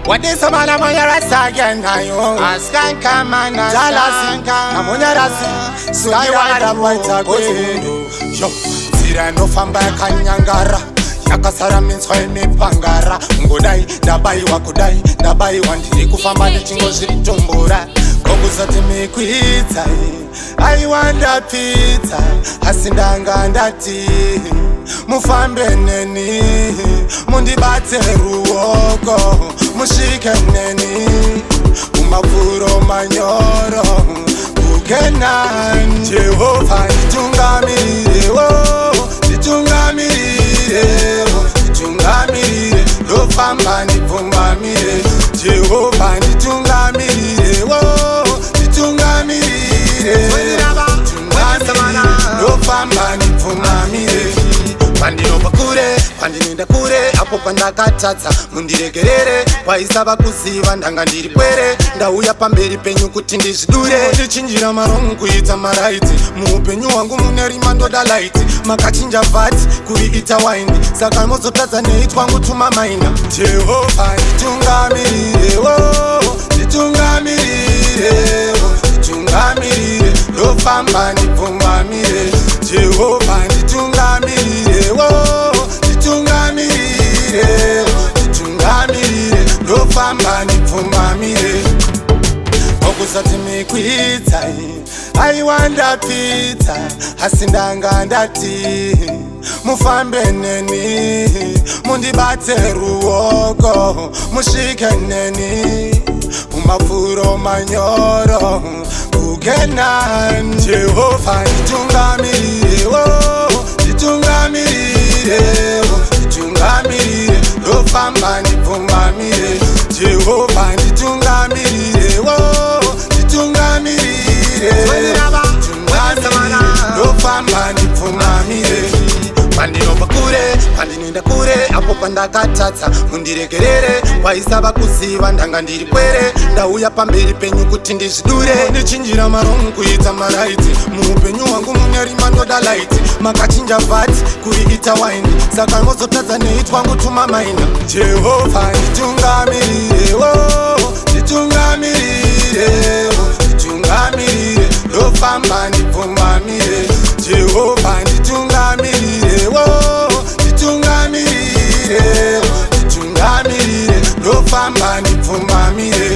What is a man among your ass again? Askan Kaman, Talasinka, among your ass, so I want a white go. Yo, Tirano Famba Kanyangara, Yakasara means why me Pangara, Ngodai, Dabai Wakudai, Dabai wanted to famba the Chingoshi Tumbura, Kogusati me quita. I want a pizza, Asindanga and that tea. Mufambe neni, mundi bate ruoko, mushike neni, umavuro manyoro, ukenan, Jehova nitungamire, nitungamire, nitungamire, lofamba nipumamire, Jehova nitungamire, nitungamire, lofamba nipumamire. Pandino bakure, pandinenda kure, apo pandakatadza mundiregerere, waisava kuziva ndanga ndiri pwere, ndauya pamberi penyu kuti ndizvidure, ndichinjira marongo kuita maraiti, muupenyu hwangu mune rima ndoda laiti, makachinja vhati kuriita waindi, saka mozotadza neitwa ngutuma maina. Jehova nditungamirire, nditungamirire, nditungamirire, ndofamba ndipfumbamire. Jehova nditungamirire, nditungamirire, nditungamirire, ndofamba ndipfumbamire. Okusati mikwidza, aiwanda pizza, asindanga ndati, mufambe neni, mundibate ruoko, mushike neni, umavuro manyoro, ukenan. Jehova nditungamirire, nditungamirire, nditungamirire, ndofamba ndipfumbamire. Jehova nditungamirire, nditungamirire, ndofamba ndipfumbamire. Pandinobva kure, pandinoenda kure, apo pandakatadza mundiregerere, waisava kuziva ndanga ndiri pwere, ndauya pamberi penyu kuti ndizvidure, ndichinjira marongo kuita maraiti, muupenyu hwangu mune rima ndoda laiti, makachinja vhati kuriita waindi, saka mozotadza neitwa ngutuma maina. Jehova nditungamirire, nditungamirire, nditungamirire, ndofamba ndipfumbamire. Jehova nditungamirire, nditungamirire, nditungamirire, ndofamba ndipfumbamire.